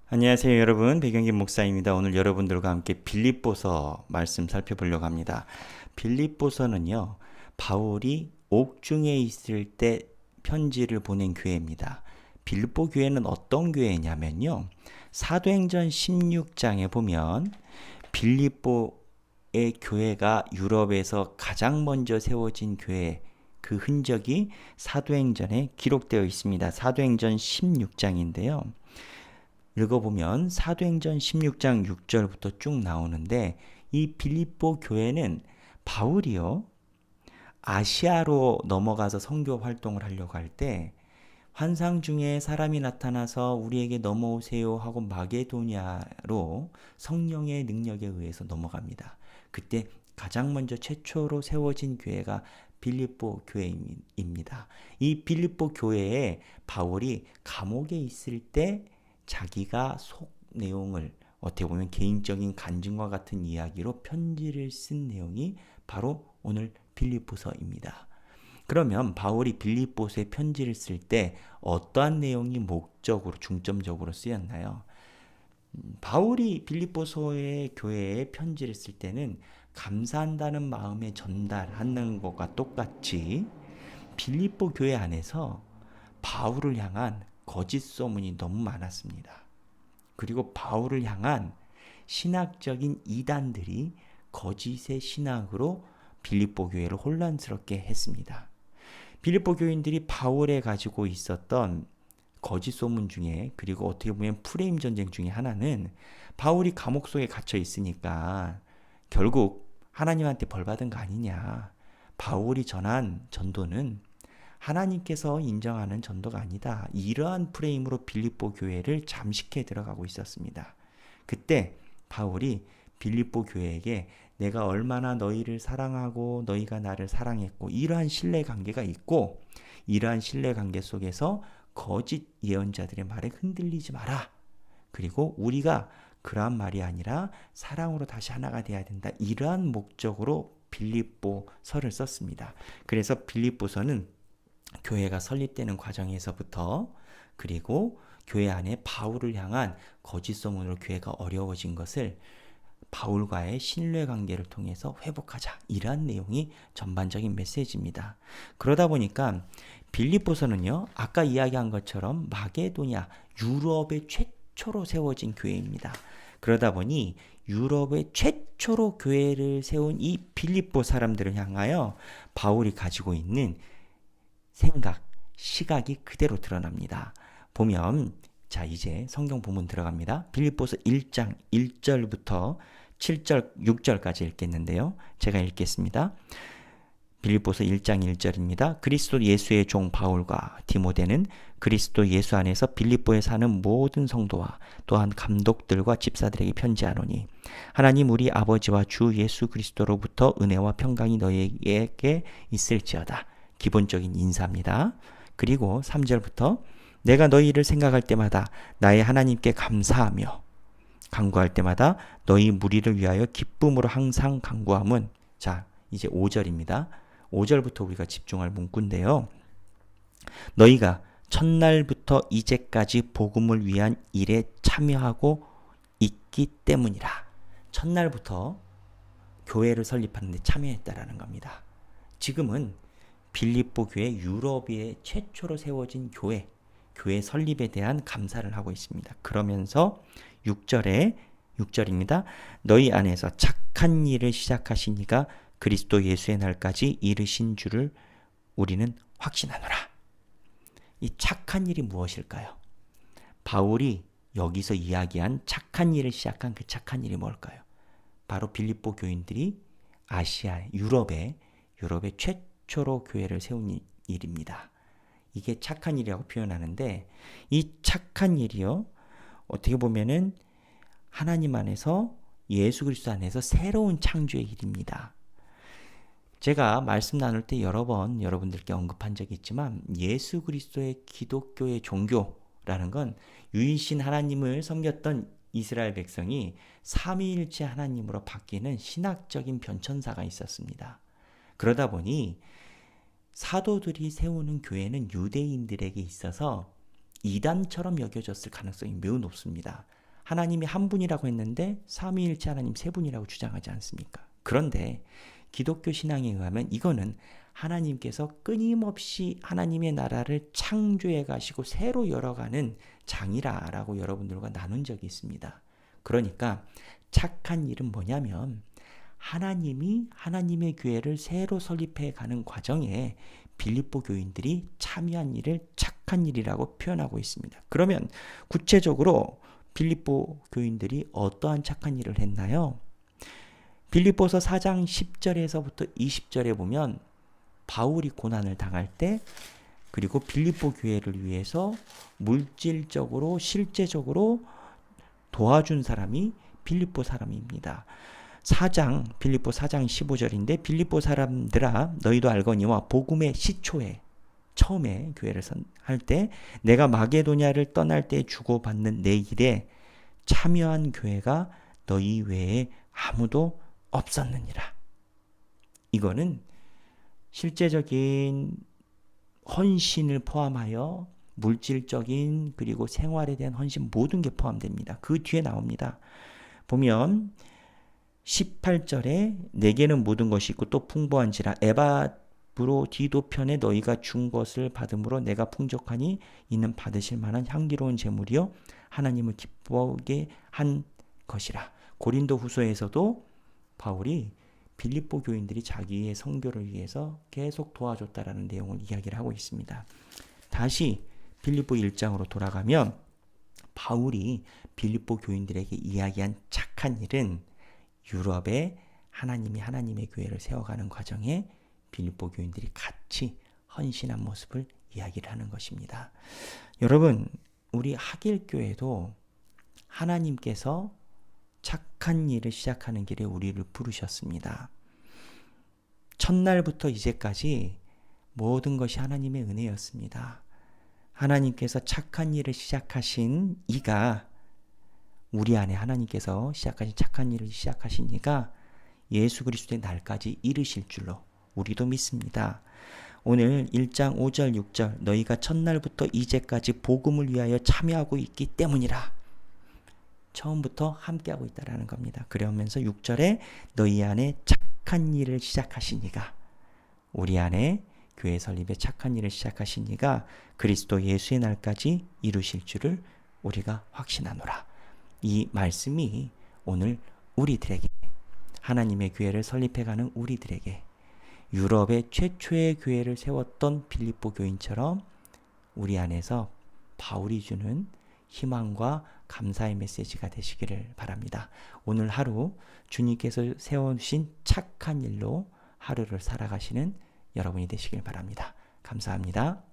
안녕하세요 여러분, 백영긴 목사입니다. 오늘 여러분들과 함께 빌립보서 말씀 살펴보려고 합니다. 빌립보서는요, 바울이 옥중에 있을 때 편지를 보낸 교회입니다. 빌립보 교회는 어떤 교회냐면요, 사도행전 16장에 보면 빌립보의 교회가 유럽에서 가장 먼저 세워진 교회, 그 흔적이 사도행전에 기록되어 있습니다. 사도행전 16장인데요. 읽어보면 사도행전 16장 6절부터 쭉 나오는데, 이 빌립보 교회는 바울이요, 아시아로 넘어가서 선교 활동을 하려고 할 때 환상 중에 사람이 나타나서 우리에게 넘어오세요 하고 마게도냐로 성령의 능력에 의해서 넘어갑니다. 그때 가장 먼저 최초로 세워진 교회가 빌립보 교회입니다. 이 빌립보 교회에 바울이 감옥에 있을 때 자기가 속 내용을, 어떻게 보면 개인적인 간증과 같은 이야기로 편지를 쓴 내용이 바로 오늘 빌립보서입니다. 그러면 바울이 빌립보서에 편지를 쓸 때 어떠한 내용이 목적으로 중점적으로 쓰였나요? 바울이 빌립보서의 교회에 편지를 쓸 때는 감사한다는 마음에 전달하는 것과 똑같이 빌립보 교회 안에서 바울을 향한 거짓 소문이 너무 많았습니다. 그리고 바울을 향한 신학적인 이단들이 거짓의 신학으로 빌립보 교회를 혼란스럽게 했습니다. 빌립보 교인들이 바울에 가지고 있었던 거짓 소문 중에, 그리고 어떻게 보면 프레임 전쟁 중에 하나는, 바울이 감옥 속에 갇혀 있으니까 결국 하나님한테 벌 받은 거 아니냐, 바울이 전한 전도는 하나님께서 인정하는 전도가 아니다, 이러한 프레임으로 빌립보 교회를 잠식해 들어가고 있었습니다. 그때 바울이 빌립보 교회에게 내가 얼마나 너희를 사랑하고 너희가 나를 사랑했고, 이러한 신뢰 관계가 있고, 이러한 신뢰 관계 속에서 거짓 예언자들의 말에 흔들리지 마라, 그리고 우리가 그러한 말이 아니라 사랑으로 다시 하나가 돼야 된다, 이러한 목적으로 빌립보서를 썼습니다. 그래서 빌립보서는 교회가 설립되는 과정에서부터, 그리고 교회 안에 바울을 향한 거짓 소문으로 교회가 어려워진 것을 바울과의 신뢰 관계를 통해서 회복하자, 이러한 내용이 전반적인 메시지입니다. 그러다 보니까 빌립보서는요, 아까 이야기한 것처럼 마게도냐, 유럽의 최초로 세워진 교회입니다. 그러다 보니 유럽의 최초로 교회를 세운 이 빌립보 사람들을 향하여 바울이 가지고 있는 생각, 시각이 그대로 드러납니다. 보면, 자, 이제 성경 본문 들어갑니다. 빌립보서 1장 1절부터 7절, 6절까지 읽겠는데요. 제가 읽겠습니다. 빌립보서 1장 1절입니다. 그리스도 예수의 종 바울과 디모데는 그리스도 예수 안에서 빌립보에 사는 모든 성도와 또한 감독들과 집사들에게 편지하노니, 하나님 우리 아버지와 주 예수 그리스도로부터 은혜와 평강이 너희에게 있을지어다. 기본적인 인사입니다. 그리고 3절부터 내가 너희를 생각할 때마다 나의 하나님께 감사하며 간구할 때마다 너희 무리를 위하여 기쁨으로 항상 간구함은, 자, 이제 5절입니다. 5절부터 우리가 집중할 문구인데요. 너희가 첫날부터 이제까지 복음을 위한 일에 참여하고 있기 때문이라. 첫날부터 교회를 설립하는 데 참여했다라는 겁니다. 지금은 빌립보 교회, 유럽의 최초로 세워진 교회 설립에 대한 감사를 하고 있습니다. 그러면서 6절입니다. 너희 안에서 착한 일을 시작하신 이가 그리스도 예수의 날까지 이르신 줄을 우리는 확신하노라. 이 착한 일이 무엇일까요? 바울이 여기서 이야기한 착한 일을 시작한 그 착한 일이 뭘까요? 바로 빌립보 교인들이 아시아의, 유럽의 최초로 교회를 세운 일입니다. 이게 착한 일이라고 표현하는데, 이 착한 일이요, 어떻게 보면은 하나님 안에서, 예수 그리스도 안에서 새로운 창조의 일입니다. 제가 말씀 나눌 때 여러 번 여러분들께 언급한 적이 있지만, 예수 그리스도의 기독교의 종교라는 건 유일신 하나님을 섬겼던 이스라엘 백성이 삼위일체 하나님으로 바뀌는 신학적인 변천사가 있었습니다. 그러다 보니 사도들이 세우는 교회는 유대인들에게 있어서 이단처럼 여겨졌을 가능성이 매우 높습니다. 하나님이 한 분이라고 했는데 삼위일체 하나님 세 분이라고 주장하지 않습니까? 그런데 기독교 신앙에 의하면 이거는 하나님께서 끊임없이 하나님의 나라를 창조해 가시고 새로 열어가는 장이라고 여러분들과 나눈 적이 있습니다. 그러니까 착한 일은 뭐냐면 하나님이 하나님의 교회를 새로 설립해 가는 과정에 빌립보 교인들이 참여한 일을 착한 일이라고 표현하고 있습니다. 그러면 구체적으로 빌립보 교인들이 어떠한 착한 일을 했나요? 빌립보서 4장 10절에서부터 20절에 보면 바울이 고난을 당할 때 그리고 빌립보 교회를 위해서 물질적으로 실제적으로 도와준 사람이 빌립보 사람입니다. 빌립보 4장 15절인데 빌립보 사람들아 너희도 알거니와 복음의 시초에 처음에 교회를 할 때 내가 마게도냐를 떠날 때 주고받는 내 일에 참여한 교회가 너희 외에 아무도 없었느니라. 이거는 실제적인 헌신을 포함하여 물질적인 그리고 생활에 대한 헌신 모든 게 포함됩니다. 그 뒤에 나옵니다. 보면 18절에 내게는 모든 것이 있고 또 풍부한지라 에바브로 디도편에 너희가 준 것을 받음으로 내가 풍족하니 이는 받으실 만한 향기로운 제물이요 하나님을 기쁘게 한 것이라. 고린도 후서에서도 바울이 빌립보 교인들이 자기의 선교를 위해서 계속 도와줬다라는 내용을 이야기를 하고 있습니다. 다시 빌립보 1장으로 돌아가면 바울이 빌립보 교인들에게 이야기한 착한 일은 유럽에 하나님의 교회를 세워가는 과정에 빌립보 교인들이 같이 헌신한 모습을 이야기를 하는 것입니다. 여러분, 우리 하길교회도 하나님께서 착한 일을 시작하는 길에 우리를 부르셨습니다. 첫날부터 이제까지 모든 것이 하나님의 은혜였습니다. 하나님께서 착한 일을 시작하신 이가 우리 안에 하나님께서 시작하신 착한 일을 시작하신 이가 예수 그리스도의 날까지 이르실 줄로 우리도 믿습니다. 오늘 1장 5절 6절 너희가 첫날부터 이제까지 복음을 위하여 참여하고 있기 때문이라. 처음부터 함께하고 있다라는 겁니다. 그러면서 6절에 너희 안에 착한 일을 시작하신 이가 우리 안에 교회 설립에 착한 일을 시작하신 이가 그리스도 예수의 날까지 이루실 줄을 우리가 확신하노라. 이 말씀이 오늘 우리들에게 하나님의 교회를 설립해가는 우리들에게 유럽의 최초의 교회를 세웠던 빌립보 교인처럼 우리 안에서 바울이 주는 희망과 감사의 메시지가 되시기를 바랍니다. 오늘 하루 주님께서 세우신 착한 일로 하루를 살아가시는 여러분이 되시길 바랍니다. 감사합니다.